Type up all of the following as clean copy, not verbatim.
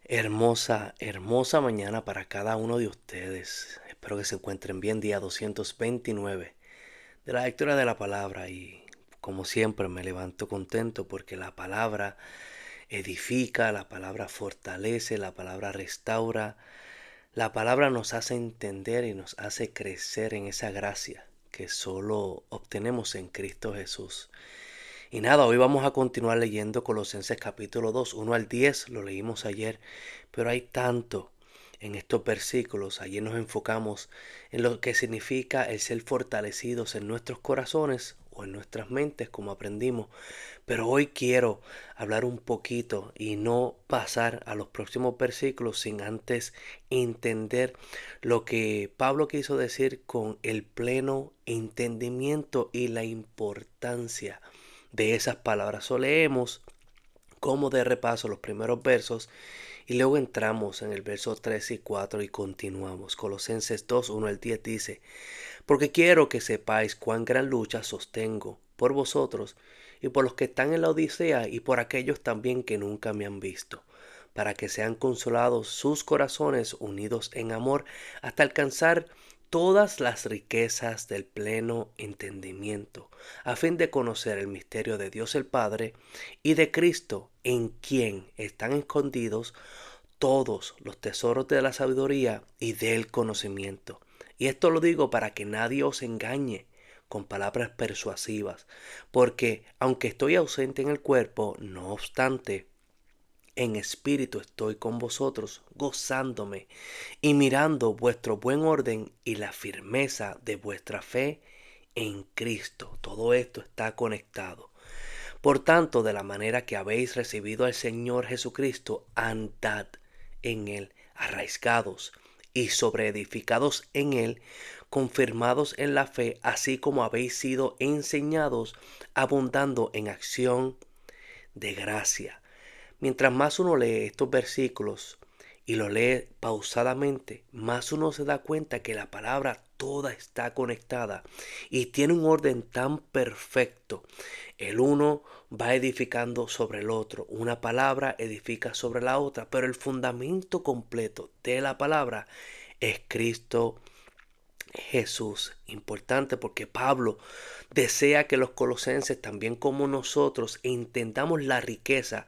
Hermosa, hermosa mañana para cada uno de ustedes. Espero que se encuentren bien, día 229 de la lectura de la palabra. Y como siempre me levanto contento porque la palabra edifica, la palabra fortalece, la palabra restaura, la palabra nos hace entender y nos hace crecer en esa gracia que solo obtenemos en Cristo Jesús. Y nada, hoy vamos a continuar leyendo Colosenses capítulo 2, 1 al 10. Lo leímos ayer, pero hay tanto en estos versículos. Ayer nos enfocamos en lo que significa el ser fortalecidos en nuestros corazones o en nuestras mentes, como aprendimos. Pero hoy quiero hablar un poquito y no pasar a los próximos versículos sin antes entender lo que Pablo quiso decir con el pleno entendimiento y la importancia de esas palabras. So, leemos como de repaso los primeros versos y luego entramos en el verso 3 y 4 y continuamos. Colosenses 2, 1 al 10 dice: Porque quiero que sepáis cuán gran lucha sostengo por vosotros y por los que están en la Odisea y por aquellos también que nunca me han visto, para que sean consolados sus corazones unidos en amor hasta alcanzar todas las riquezas del pleno entendimiento, a fin de conocer el misterio de Dios el Padre y de Cristo, en quien están escondidos todos los tesoros de la sabiduría y del conocimiento. Y esto lo digo para que nadie os engañe con palabras persuasivas, porque aunque estoy ausente en el cuerpo, no obstante, en espíritu estoy con vosotros, gozándome y mirando vuestro buen orden y la firmeza de vuestra fe en Cristo. Todo esto está conectado. Por tanto, de la manera que habéis recibido al Señor Jesucristo, andad en él, arraigados y sobreedificados en él, confirmados en la fe, así como habéis sido enseñados, abundando en acción de gracia. Mientras más uno lee estos versículos y lo lee pausadamente, más uno se da cuenta que la palabra toda está conectada y tiene un orden tan perfecto. El uno va edificando sobre el otro, una palabra edifica sobre la otra, pero el fundamento completo de la palabra es Cristo Jesús. Importante porque Pablo desea que los colosenses, también como nosotros, entendamos la riqueza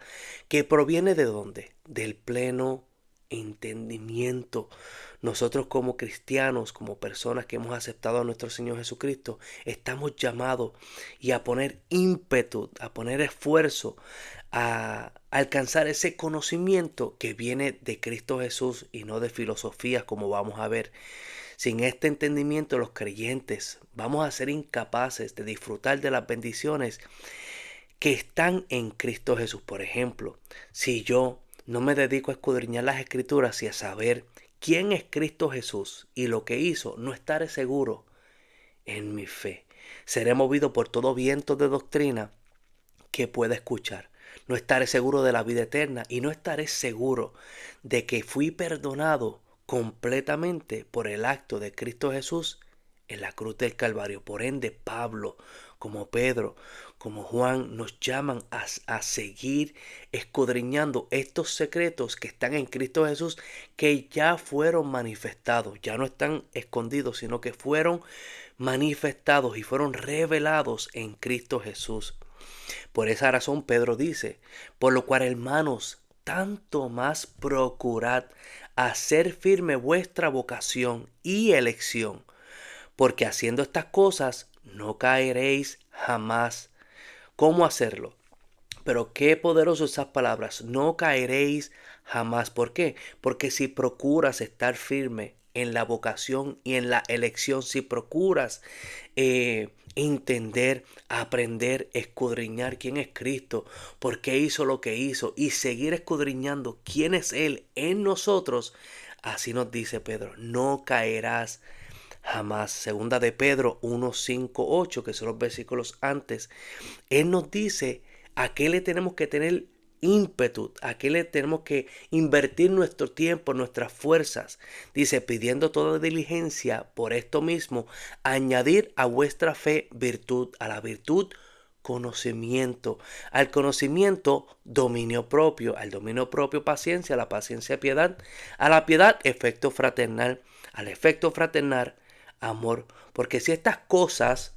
que proviene de dónde, del pleno entendimiento. Nosotros como cristianos, como personas que hemos aceptado a nuestro Señor Jesucristo, estamos llamados y a poner ímpetu, a poner esfuerzo, a alcanzar ese conocimiento que viene de Cristo Jesús y no de filosofías, como vamos a ver. Sin este entendimiento, los creyentes vamos a ser incapaces de disfrutar de las bendiciones que están en Cristo Jesús. Por ejemplo, si yo no me dedico a escudriñar las Escrituras y a saber quién es Cristo Jesús y lo que hizo, no estaré seguro en mi fe. Seré movido por todo viento de doctrina que pueda escuchar. No estaré seguro de la vida eterna y no estaré seguro de que fui perdonado completamente por el acto de Cristo Jesús en la cruz del Calvario. Por ende, Pablo, como Pedro, como Juan, nos llaman a seguir escudriñando estos secretos que están en Cristo Jesús, que ya fueron manifestados, ya no están escondidos, sino que fueron manifestados y fueron revelados en Cristo Jesús. Por esa razón Pedro dice: por lo cual, hermanos, tanto más procurad hacer firme vuestra vocación y elección, porque haciendo estas cosas no caeréis jamás. ¿Cómo hacerlo? Pero qué poderoso esas palabras: no caeréis jamás. ¿Por qué? Porque si procuras estar firme en la vocación y en la elección, si procuras entender, aprender, escudriñar quién es Cristo, por qué hizo lo que hizo y seguir escudriñando quién es Él en nosotros, así nos dice Pedro, no caerás jamás. Segunda de Pedro 1, 5, 8, que son los versículos antes, Él nos dice a qué le tenemos que tener ímpetu, a qué le tenemos que invertir nuestro tiempo, nuestras fuerzas. Dice: pidiendo toda diligencia por esto mismo, añadir a vuestra fe virtud, a la virtud conocimiento. Al conocimiento, dominio propio. Al dominio propio, paciencia. A la paciencia, piedad. A la piedad, efecto fraternal. Al efecto fraternal, amor. Porque si estas cosas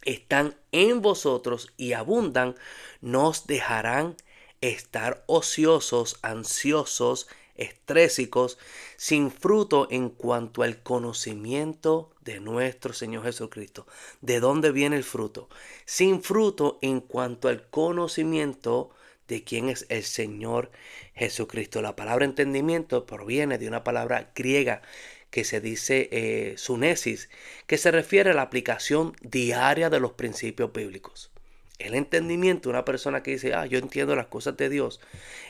están en vosotros y abundan, no os dejarán estar ociosos, ansiosos, estrésicos, sin fruto en cuanto al conocimiento de nuestro Señor Jesucristo. ¿De dónde viene el fruto? Sin fruto en cuanto al conocimiento de quién es el Señor Jesucristo. La palabra entendimiento proviene de una palabra griega que se dice sunesis, que se refiere a la aplicación diaria de los principios bíblicos. El entendimiento, una persona que dice, yo entiendo las cosas de Dios,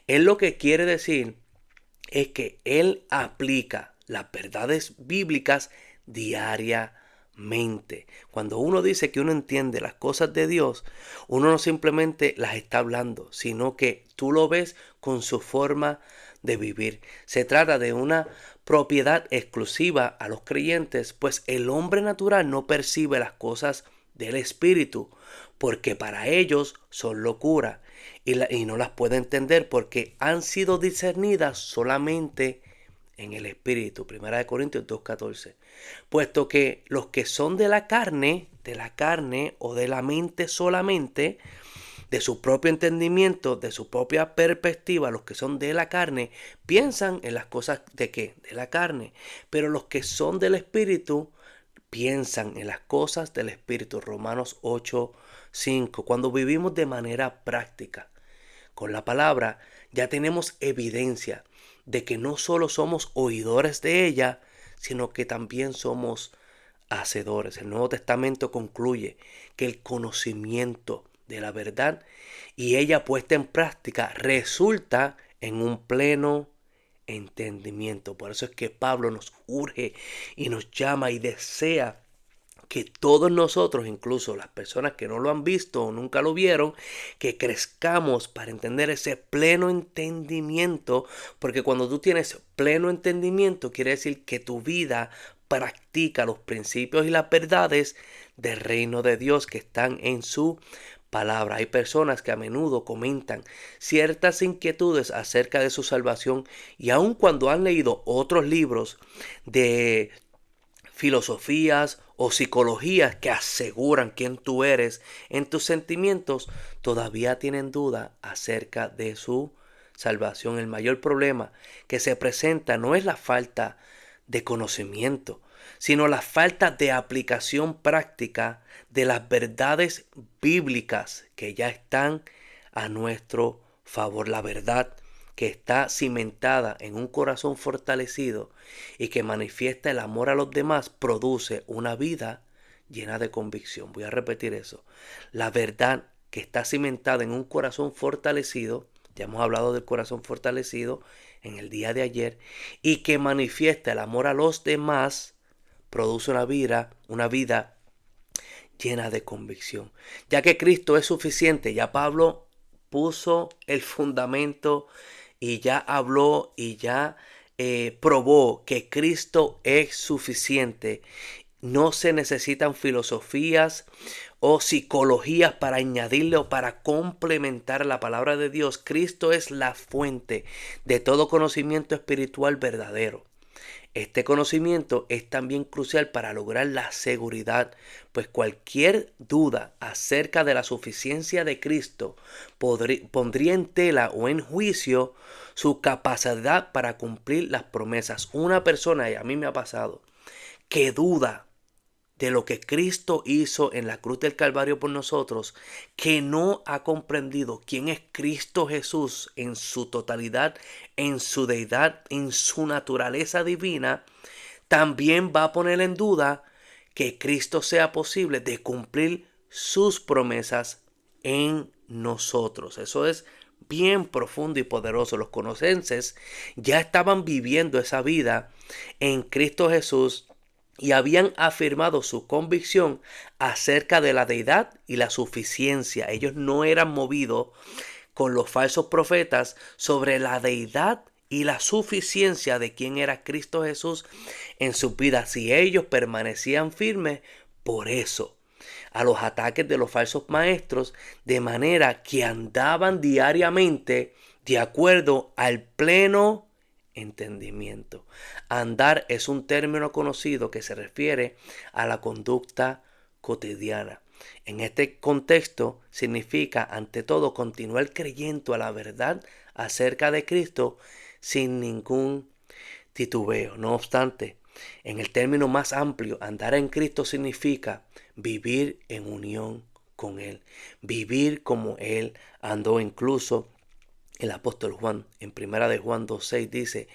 él lo que quiere decir es que él aplica las verdades bíblicas diariamente. Cuando uno dice que uno entiende las cosas de Dios, uno no simplemente las está hablando, sino que tú lo ves con su forma de vivir. Se trata de una propiedad exclusiva a los creyentes, pues el hombre natural no percibe las cosas del Espíritu, porque para ellos son locura y no las puede entender porque han sido discernidas solamente en el Espíritu. 1 Corintios 2:14. Puesto que los que son de la carne o de la mente solamente, de su propio entendimiento, de su propia perspectiva, los que son de la carne, piensan en las cosas de qué? De la carne. Pero los que son del Espíritu, piensan en las cosas del Espíritu. Romanos 8:5. Cuando vivimos de manera práctica con la palabra, ya tenemos evidencia de que no solo somos oidores de ella, sino que también somos hacedores. El Nuevo Testamento concluye que el conocimiento de la verdad y ella puesta en práctica resulta en un pleno entendimiento. Por eso es que Pablo nos urge y nos llama y desea que todos nosotros, incluso las personas que no lo han visto o nunca lo vieron, que crezcamos para entender ese pleno entendimiento, porque cuando tú tienes pleno entendimiento quiere decir que tu vida practica los principios y las verdades del reino de Dios que están en su palabra. Hay personas que a menudo comentan ciertas inquietudes acerca de su salvación y aun cuando han leído otros libros de filosofías o psicologías que aseguran quién tú eres en tus sentimientos, todavía tienen duda acerca de su salvación. El mayor problema que se presenta no es la falta de conocimiento, sino la falta de aplicación práctica de las verdades bíblicas que ya están a nuestro favor. La verdad que está cimentada en un corazón fortalecido y que manifiesta el amor a los demás produce una vida llena de convicción. Voy a repetir eso. La verdad que está cimentada en un corazón fortalecido, ya hemos hablado del corazón fortalecido en el día de ayer, y que manifiesta el amor a los demás, produce una vida llena de convicción. Ya que Cristo es suficiente, ya Pablo puso el fundamento y ya habló y ya probó que Cristo es suficiente. No se necesitan filosofías o psicologías para añadirle o para complementar la palabra de Dios. Cristo es la fuente de todo conocimiento espiritual verdadero. Este conocimiento es también crucial para lograr la seguridad, pues cualquier duda acerca de la suficiencia de Cristo pondría en tela o en juicio su capacidad para cumplir las promesas. Una persona, y a mí me ha pasado, que duda de lo que Cristo hizo en la cruz del Calvario por nosotros, que no ha comprendido quién es Cristo Jesús en su totalidad, en su deidad, en su naturaleza divina, también va a poner en duda que Cristo sea posible de cumplir sus promesas en nosotros. Eso es bien profundo y poderoso. Los colosenses ya estaban viviendo esa vida en Cristo Jesús y habían afirmado su convicción acerca de la deidad y la suficiencia. Ellos no eran movidos con los falsos profetas sobre la deidad y la suficiencia de quién era Cristo Jesús en sus vidas. Si ellos permanecían firmes, por eso a los ataques de los falsos maestros, de manera que andaban diariamente de acuerdo al pleno entendimiento. Andar es un término conocido que se refiere a la conducta cotidiana. En este contexto significa, ante todo, continuar creyendo a la verdad acerca de Cristo sin ningún titubeo. No obstante, en el término más amplio, andar en Cristo significa vivir en unión con Él, vivir como Él andó. Incluso el apóstol Juan, en primera de Juan 2:6 dice,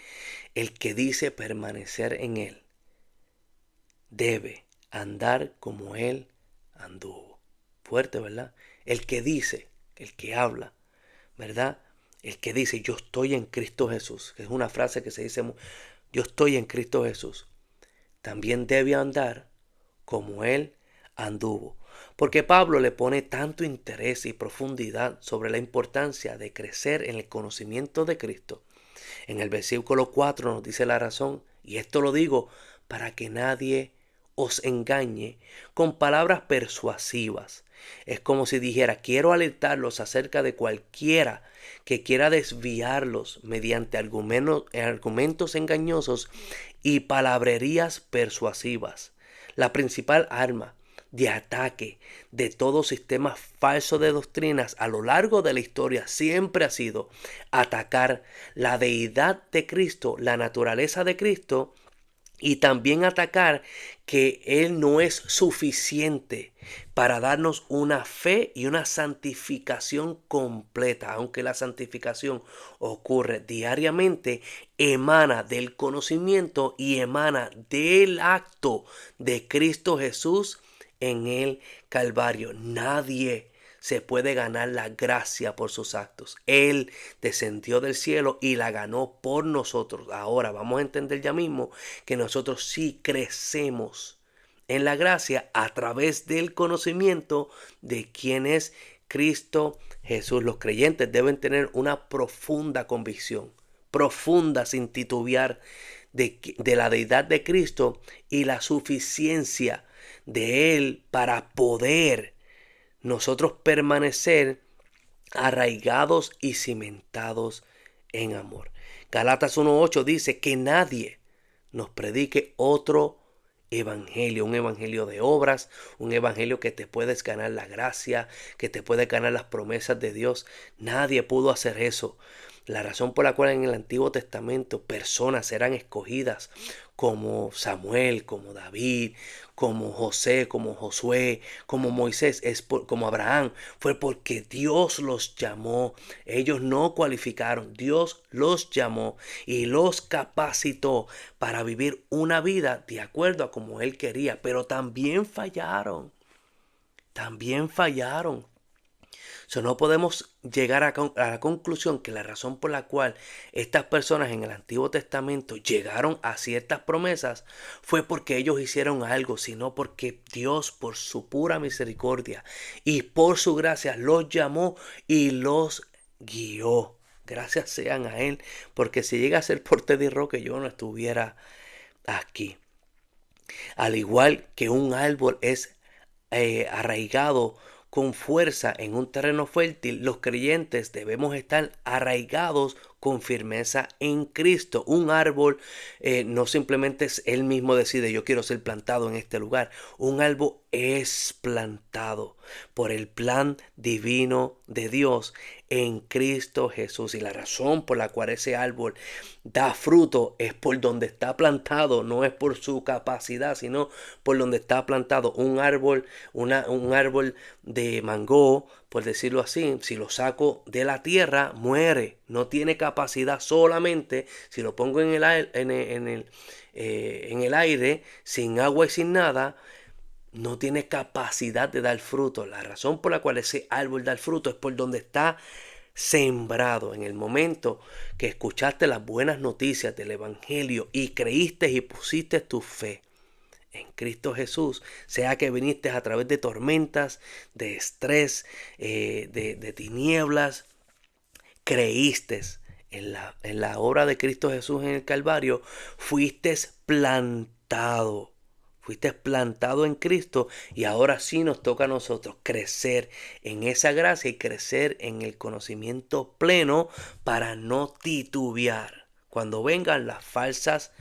el que dice permanecer en Él debe andar como Él anduvo. Fuerte, ¿verdad? El que dice, el que habla, ¿verdad? El que dice yo estoy en Cristo Jesús, que es una frase que se dice, yo estoy en Cristo Jesús, también debe andar como Él anduvo. Porque Pablo le pone tanto interés y profundidad sobre la importancia de crecer en el conocimiento de Cristo. En el versículo 4 nos dice la razón, y esto lo digo para que nadie os engañe con palabras persuasivas. Es como si dijera, quiero alertarlos acerca de cualquiera que quiera desviarlos mediante argumentos engañosos y palabrerías persuasivas. La principal arma de ataque de todo sistema falso de doctrinas a lo largo de la historia siempre ha sido atacar la deidad de Cristo, la naturaleza de Cristo, y también atacar que Él no es suficiente para darnos una fe y una santificación completa. Aunque la santificación ocurre diariamente, emana del conocimiento y emana del acto de Cristo Jesús en el Calvario. Nadie se puede ganar la gracia por sus actos. Él descendió del cielo y la ganó por nosotros. Ahora vamos a entender ya mismo que nosotros sí crecemos en la gracia a través del conocimiento de quién es Cristo Jesús. Los creyentes deben tener una profunda convicción, profunda sin titubear, de la deidad de Cristo y la suficiencia de Él para poder nosotros permanecer arraigados y cimentados en amor. Gálatas 1:8 dice que nadie nos predique otro evangelio, un evangelio de obras, un evangelio que te puedes ganar la gracia, que te puede ganar las promesas de Dios. Nadie pudo hacer eso. La razón por la cual en el Antiguo Testamento personas eran escogidas como Samuel, como David, como José, como Josué, como Moisés, como Abraham, fue porque Dios los llamó. Ellos no cualificaron, Dios los llamó y los capacitó para vivir una vida de acuerdo a como Él quería, pero también fallaron. También fallaron. No podemos llegar a la conclusión que la razón por la cual estas personas en el Antiguo Testamento llegaron a ciertas promesas fue porque ellos hicieron algo, sino porque Dios, por su pura misericordia y por su gracia, los llamó y los guió. Gracias sean a Él, porque si llega a ser por Teddy Roque, yo no estuviera aquí. Al igual que un árbol es arraigado con fuerza en un terreno fértil, los creyentes debemos estar arraigados con firmeza en Cristo. Un árbol no simplemente es él mismo decide yo quiero ser plantado en este lugar. Un árbol es plantado por el plan divino de Dios en Cristo Jesús. Y la razón por la cual ese árbol da fruto es por donde está plantado, no es por su capacidad, sino por donde está plantado. Un árbol, un árbol de mango, por decirlo así, si lo saco de la tierra, muere. No tiene capacidad, solamente si lo pongo en el aire, sin agua y sin nada, no tiene capacidad de dar fruto. La razón por la cual ese árbol da fruto es por donde está sembrado. En el momento que escuchaste las buenas noticias del Evangelio y creíste y pusiste tu fe en Cristo Jesús, sea que viniste a través de tormentas, de estrés, de tinieblas, creíste en la obra de Cristo Jesús en el Calvario, fuiste plantado. Fuiste plantado en Cristo y ahora sí nos toca a nosotros crecer en esa gracia y crecer en el conocimiento pleno para no titubear cuando vengan las falsas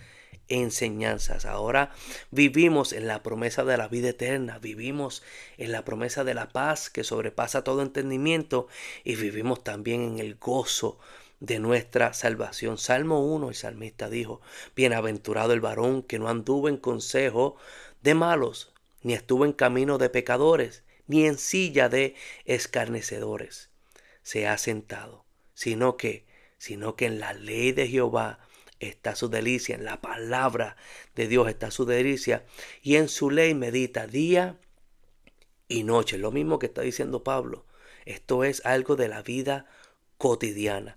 enseñanzas. Ahora vivimos en la promesa de la vida eterna, vivimos en la promesa de la paz que sobrepasa todo entendimiento y vivimos también en el gozo de nuestra salvación. Salmo 1, el salmista dijo: bienaventurado el varón que no anduvo en consejo de malos, ni estuvo en camino de pecadores, ni en silla de escarnecedores se ha sentado, sino que en la ley de Jehová está su delicia, en la palabra de Dios está su delicia, y en su ley medita día y noche. Lo mismo que está diciendo Pablo. Esto es algo de la vida cotidiana.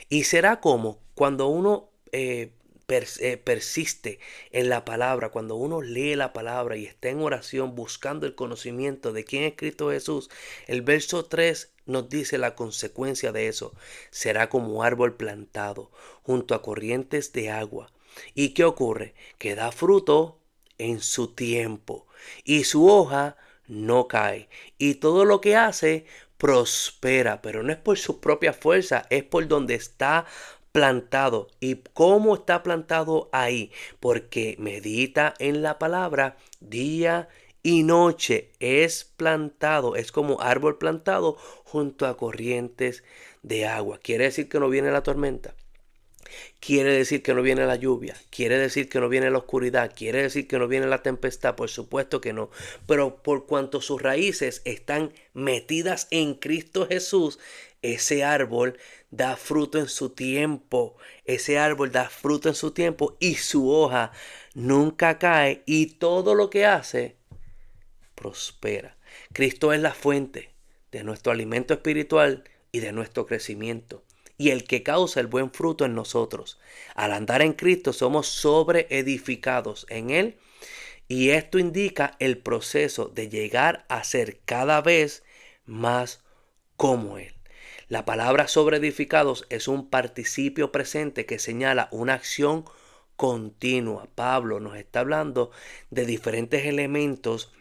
Y será como cuando uno persiste en la palabra, cuando uno lee la palabra y está en oración buscando el conocimiento de quién es Cristo Jesús. El verso 3 nos dice la consecuencia de eso: será como árbol plantado junto a corrientes de agua. ¿Y qué ocurre? Que da fruto en su tiempo y su hoja no cae, y todo lo que hace prospera, pero no es por su propia fuerza, es por donde está plantado. ¿Y cómo está plantado ahí? Porque medita en la palabra día y noche. Es plantado, es como árbol plantado junto a corrientes de agua. Quiere decir que no viene la tormenta. Quiere decir que no viene la lluvia, quiere decir que no viene la oscuridad, quiere decir que no viene la tempestad. Por supuesto que no. Pero por cuanto sus raíces están metidas en Cristo Jesús, ese árbol da fruto en su tiempo. Ese árbol da fruto en su tiempo y su hoja nunca cae, y todo lo que hace prospera. Cristo es la fuente de nuestro alimento espiritual y de nuestro crecimiento, y el que causa el buen fruto en nosotros. Al andar en Cristo somos sobreedificados en Él, y esto indica el proceso de llegar a ser cada vez más como Él. La palabra sobreedificados es un participio presente que señala una acción continua. Pablo nos está hablando de diferentes elementos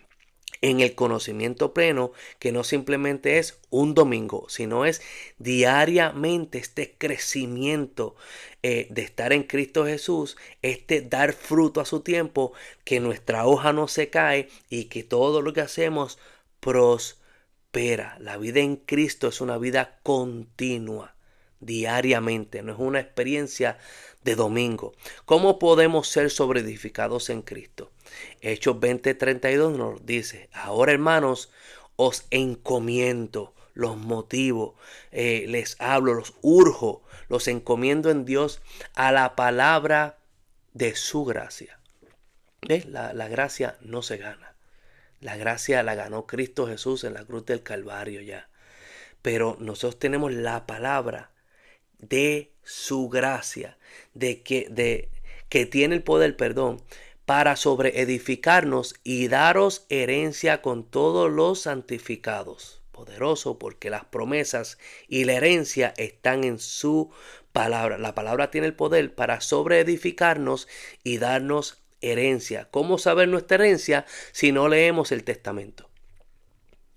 en el conocimiento pleno, que no simplemente es un domingo, sino es diariamente este crecimiento de estar en Cristo Jesús, este dar fruto a su tiempo, que nuestra hoja no se cae y que todo lo que hacemos prospera. La vida en Cristo es una vida continua, diariamente, no es una experiencia de domingo. ¿Cómo podemos ser sobreedificados en Cristo? Hechos 20:32 nos dice: ahora, hermanos, os encomiendo, los motivo, les hablo, los urjo, los encomiendo en Dios a la palabra de su gracia. ¿Ves? La gracia no se gana. La gracia la ganó Cristo Jesús en la cruz del Calvario ya. Pero nosotros tenemos la palabra de su gracia, que tiene el poder, para sobreedificarnos y daros herencia con todos los santificados. Poderoso, porque las promesas y la herencia están en su palabra. La palabra tiene el poder para sobreedificarnos y darnos herencia. ¿Cómo saber nuestra herencia si no leemos el testamento?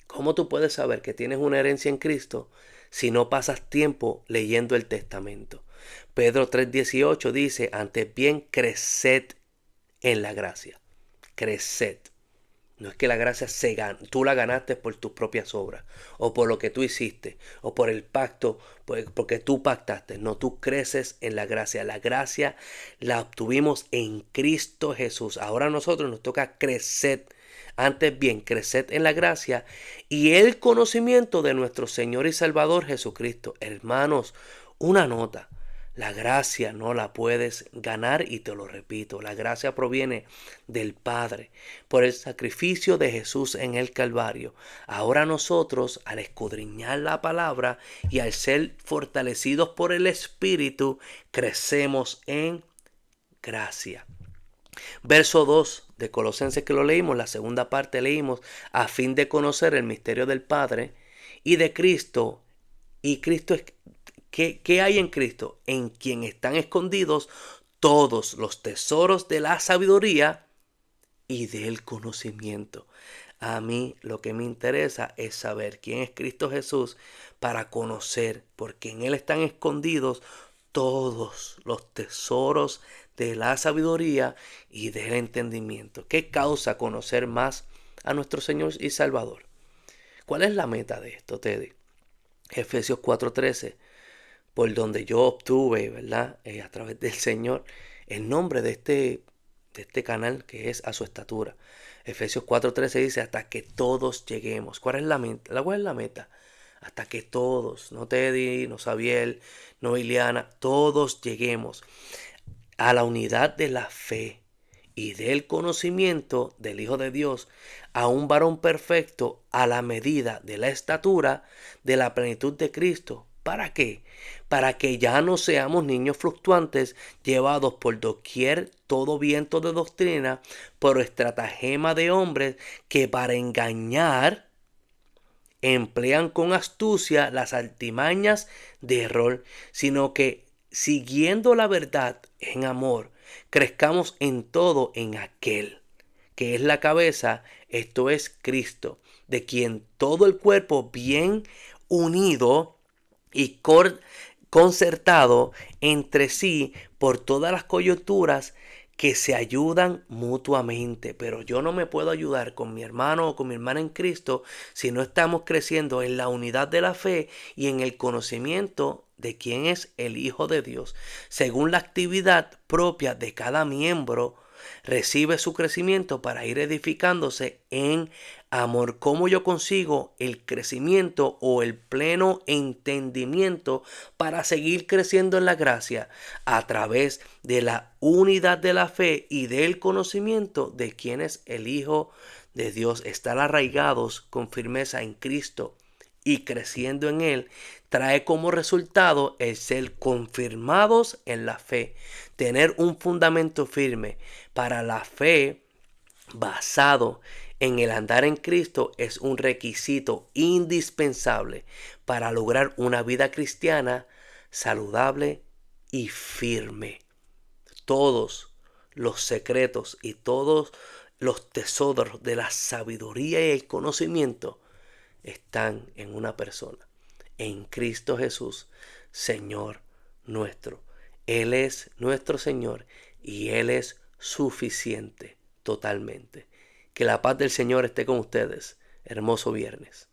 ¿Cómo tú puedes saber que tienes una herencia en Cristo si no pasas tiempo leyendo el testamento? Pedro 3:18 dice: antes bien, creced en la gracia. Creced. No es que la gracia tú la ganaste por tus propias obras, o por lo que tú hiciste, o por el pacto, porque tú pactaste. No, tú creces en la gracia. La gracia la obtuvimos en Cristo Jesús. Ahora a nosotros nos toca crecer. Antes bien, creced en la gracia y el conocimiento de nuestro Señor y Salvador Jesucristo. Hermanos, una nota: la gracia no la puedes ganar, y te lo repito, la gracia proviene del Padre por el sacrificio de Jesús en el Calvario. Ahora nosotros, al escudriñar la palabra y al ser fortalecidos por el Espíritu, crecemos en gracia. Verso 2 de Colosenses, que lo leímos, la segunda parte leímos: a fin de conocer el misterio del Padre y de Cristo. Y Cristo es, ¿qué hay en Cristo? En quien están escondidos todos los tesoros de la sabiduría y del conocimiento. A mí lo que me interesa es saber quién es Cristo Jesús para conocer, porque en Él están escondidos todos los tesoros de la sabiduría y del entendimiento. ¿Qué causa conocer más a nuestro Señor y Salvador? ¿Cuál es la meta de esto, Teddy? Efesios 4:13, por donde yo obtuve, ¿verdad? A través del Señor, el nombre de este canal que es A Su Estatura. Efesios 4:13 dice, hasta que todos lleguemos. ¿Cuál es la meta? ¿Cuál es la meta? Hasta que todos, no Teddy, no Sabiel, no Iliana, todos lleguemos a la unidad de la fe y del conocimiento del Hijo de Dios, a un varón perfecto a la medida de la estatura de la plenitud de Cristo. ¿Para qué? Para que ya no seamos niños fluctuantes, llevados por doquier todo viento de doctrina, por estratagema de hombres que para engañar emplean con astucia las artimañas de error, sino que siguiendo la verdad en amor, crezcamos en todo en aquel que es la cabeza, esto es Cristo, de quien todo el cuerpo bien unido y concertado entre sí por todas las coyunturas que se ayudan mutuamente. Pero yo no me puedo ayudar con mi hermano o con mi hermana en Cristo si no estamos creciendo en la unidad de la fe y en el conocimiento de quién es el Hijo de Dios. Según la actividad propia de cada miembro, recibe su crecimiento para ir edificándose en amor. ¿Cómo yo consigo el crecimiento o el pleno entendimiento para seguir creciendo en la gracia? A través de la unidad de la fe y del conocimiento de quién es el Hijo de Dios. Estar arraigados con firmeza en Cristo y creciendo en Él trae como resultado el ser confirmados en la fe, tener un fundamento firme. Para la fe basado en el andar en Cristo es un requisito indispensable para lograr una vida cristiana saludable y firme. Todos los secretos y todos los tesoros de la sabiduría y el conocimiento están en una persona, en Cristo Jesús, Señor nuestro. Él es nuestro Señor y Él es suficiente totalmente. Que la paz del Señor esté con ustedes. Hermoso viernes.